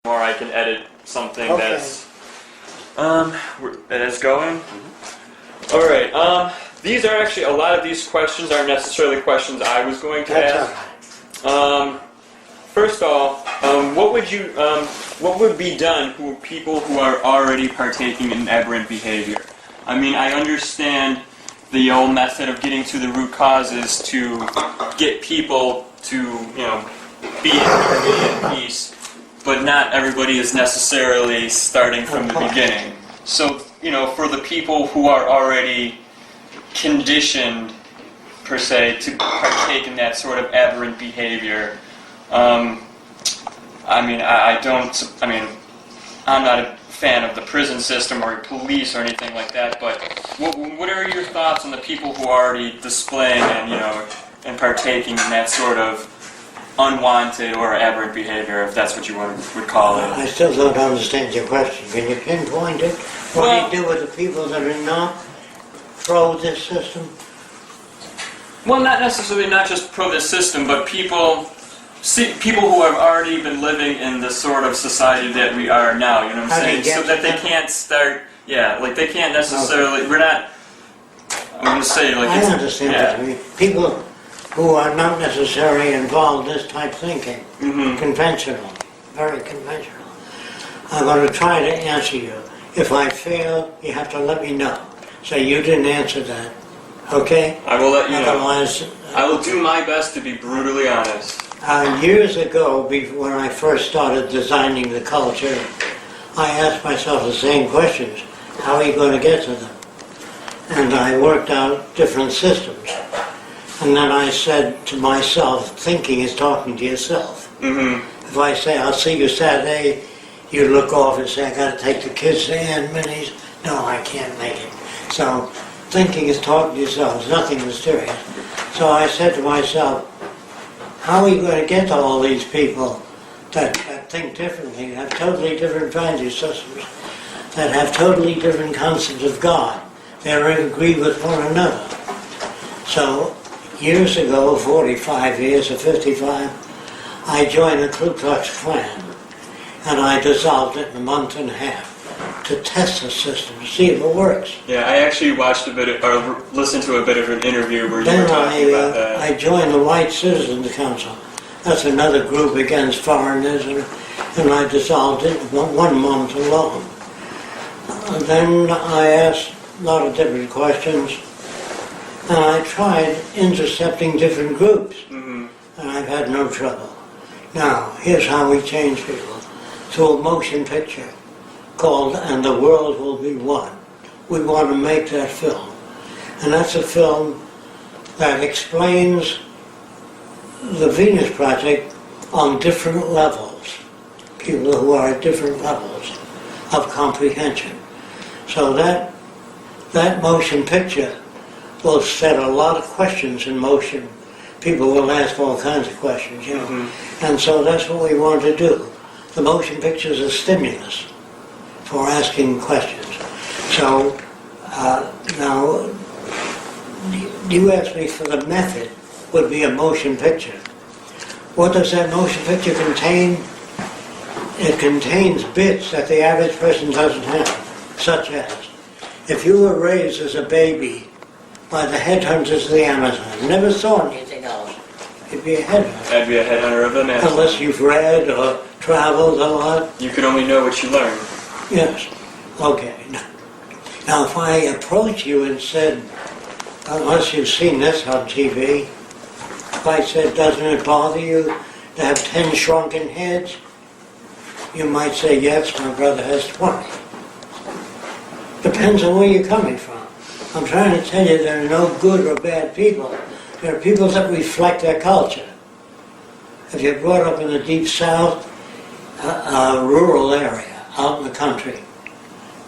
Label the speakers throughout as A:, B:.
A: or I can edit something
B: Okay.
A: that's going. All right. These are actually, a lot of these questions aren't necessarily questions I was going to
B: That's
A: ask.
B: all right.
A: First off, what would be done for people who are already partaking in aberrant behavior? I mean, I understand the old method of getting to the root causes to get people to, be in harmony and peace, but not everybody is necessarily starting from the beginning. So, for the people who are already conditioned, per se, to partake in that sort of aberrant behavior, I'm not a fan of the prison system or police or anything like that, but what are your thoughts on the people who are already displaying and partaking in that sort of unwanted or aberrant behavior, if that's what you would call it?
B: I still don't understand your question. Can you pinpoint it? What do you do with the people that are not pro this system?
A: Well, not necessarily not just pro this system, but people who have already been living in the sort of society that we are now, you know what I'm saying? So that they can't start, they can't necessarily, we're not, I'm going to say,
B: I understand what you mean. People who are not necessarily involved in this type of thinking, conventional, very conventional. I'm going to try to answer you. If I fail, you have to let me know. So you didn't answer that, okay?
A: I will let you know.
B: Otherwise,
A: I will do my best to be brutally honest.
B: Years ago, when I first started designing the culture, I asked myself the same questions. How are you going to get to them? And I worked out different systems. And then I said to myself, thinking is talking to yourself. If I say, I'll see you Saturday, you look off and say, I got to take the kids to Aunt Minnie's. No, I can't make it. So thinking is talking to yourself. It's nothing mysterious. So I said to myself, how are you going to get to all these people that think differently, that have totally different value systems, that have totally different concepts of God? They don't agree with one another. So years ago, 45 years or 55, I joined the Ku Klux Klan, and I dissolved it in a month and a half to test the system, to see if it works.
A: Yeah, I actually watched or listened to a bit of an interview where you were talking about that.
B: I joined the White Citizens Council. That's another group against foreigners, and I dissolved it in 1 month alone. Then I asked a lot of different questions, and I tried intercepting different groups, and I've had no trouble. Now, here's how we change people. Through a motion picture called And the World Will Be One. We want to make that film. And that's a film that explains the Venus Project on different levels. People who are at different levels of comprehension. So that motion picture will set a lot of questions in motion. People will ask all kinds of questions, And so that's what we want to do. The motion picture is a stimulus for asking questions. So now, you asked me for the method would be a motion picture. What does that motion picture contain? It contains bits that the average person doesn't have, such as, if you were raised as a baby by the headhunters of the Amazon, never saw anything else, you'd be a headhunter.
A: I'd be a headhunter of the Amazon.
B: Unless you've read or traveled a lot.
A: You could only know what you learn.
B: Yes. Okay. Now, if I approach you and said, unless you've seen this on TV, if I said, doesn't it bother you to have 10 shrunken heads? You might say, yes, my brother has 20. Depends on where you're coming from. I'm trying to tell you there are no good or bad people. There are people that reflect their culture. If you're brought up in the deep south, a rural area, out in the country,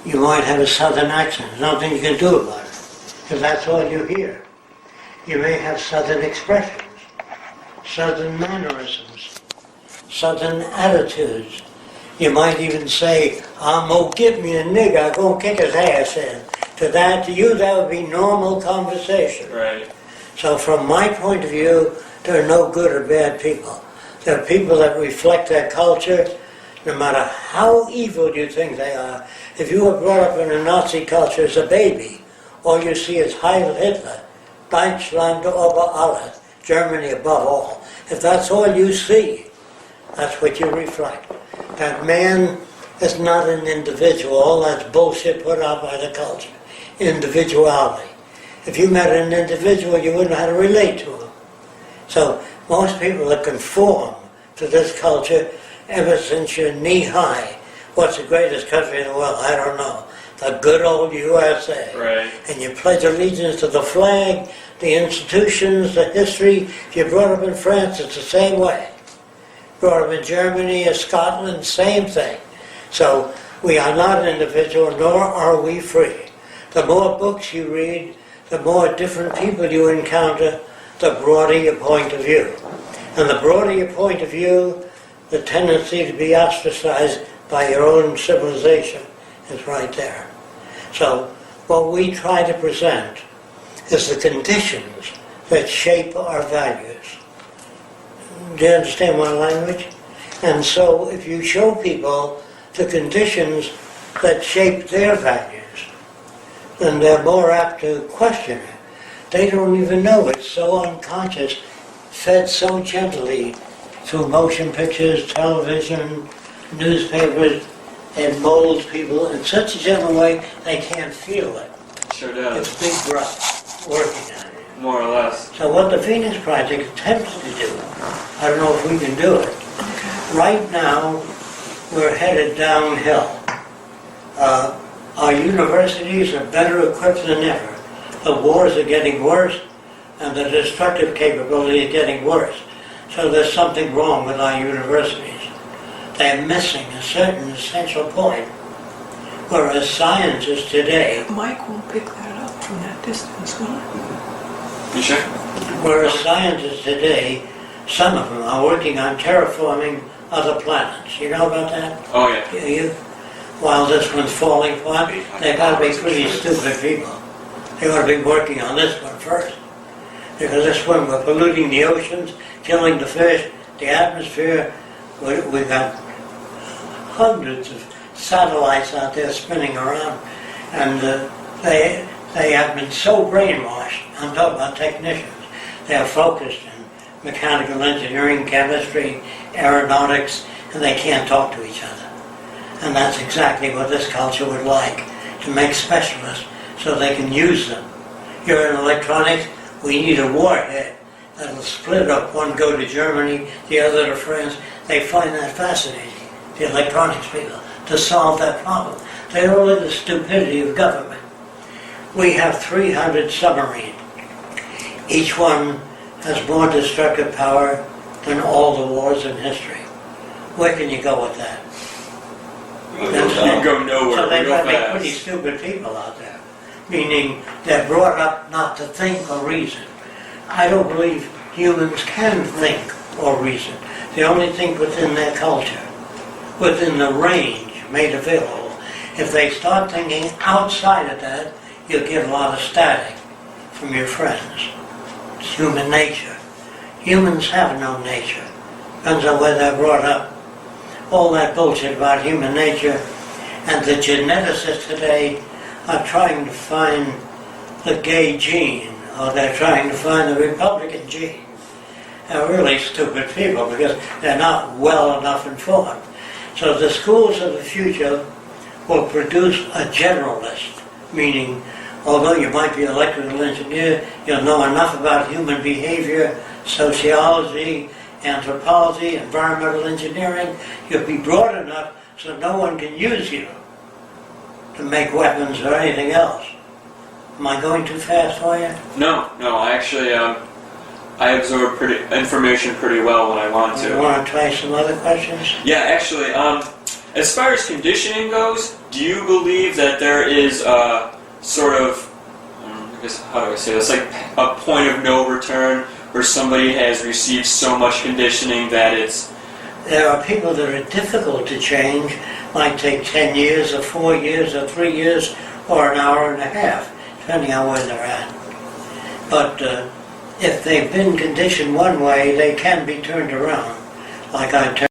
B: you might have a southern accent. There's nothing you can do about it, if that's all you hear. You may have southern expressions, southern mannerisms, southern attitudes. You might even say, I'm gonna get me a nigger, I'm gonna kick his ass in. To you, that would be normal conversation.
A: Right.
B: So from my point of view, there are no good or bad people. There are people that reflect their culture no matter how evil you think they are, if you were brought up in a Nazi culture as a baby, all you see is Heil Hitler, Deutschland über alles, Germany above all. If that's all you see, that's what you reflect. That man is not an individual, that's bullshit put out by the culture. Individuality. If you met an individual, you wouldn't know how to relate to him. So most people that conform to this culture ever since you're knee-high. What's the greatest country in the world? I don't know. The good old USA.
A: Right.
B: And you pledge allegiance to the flag, the institutions, the history. If you're brought up in France, it's the same way. Brought up in Germany or Scotland, same thing. So we are not individual, nor are we free. The more books you read, the more different people you encounter, the broader your point of view. And the broader your point of view, the tendency to be ostracized by your own civilization is right there. So what we try to present is the conditions that shape our values. Do you understand my language? And so if you show people the conditions that shape their values, then they're more apt to question it. They don't even know it's so unconscious, fed so gently through motion pictures, television, newspapers. It molds people in such a gentle way they can't feel it.
A: Sure does.
B: It's big breath working on it.
A: More or less.
B: So what the Phoenix Project attempts to do, I don't know if we can do it. Right now, we're headed downhill. Our universities are better equipped than ever. The wars are getting worse, and the destructive capability is getting worse. So there's something wrong with our universities. They're missing a certain essential point. Whereas scientists today,
C: Mike won't pick that up from that distance, will it?
A: You sure?
B: whereas scientists today, some of them are working on terraforming other planets. You know about that?
A: Oh, yeah.
B: You? While this one's falling apart, they've got to be pretty stupid people. They ought to be working on this one first. Because this one, we're polluting the oceans, killing the fish, the atmosphere. We've got hundreds of satellites out there spinning around, and they have been so brainwashed. I'm talking about technicians. They're focused in mechanical engineering, chemistry, aeronautics, and they can't talk to each other. And that's exactly what this culture would like, to make specialists so they can use them. Here in electronics, we need a warhead that'll split up, one go to Germany, the other to France. They find that fascinating, the electronics people, to solve that problem. They're only the stupidity of government. We have 300 submarines. Each one has more destructive power than all the wars in history. Where can you go with that?
A: You can go nowhere.
B: So they've
A: real
B: got to be
A: fast.
B: pretty stupid people out there. Meaning they're brought up not to think or reason. I don't believe humans can think or reason. They only think within their culture, within the range made available. If they start thinking outside of that, you'll get a lot of static from your friends. It's human nature. Humans have no nature. Depends on where they're brought up. All that bullshit about human nature, and the geneticists today are trying to find the gay gene, or they're trying to find the Republican gene. They're really stupid people because they're not well enough informed. So the schools of the future will produce a generalist, meaning although you might be an electrical engineer, you'll know enough about human behavior, sociology, anthropology, environmental engineering. You'll be broad enough so no one can use you to make weapons or anything else. Am I going too fast for you?
A: No, I actually, I absorb information pretty well when I want to.
B: You want to try some other questions?
A: Yeah, actually, as far as conditioning goes, do you believe that there is a sort of, I guess, how do I say this, like a point of no return where somebody has received so much conditioning that it's...
B: There are people that are difficult to change, might take 10 years or 4 years or 3 years or an hour and a half, depending on where they're at. But if they've been conditioned one way, they can be turned around. Like I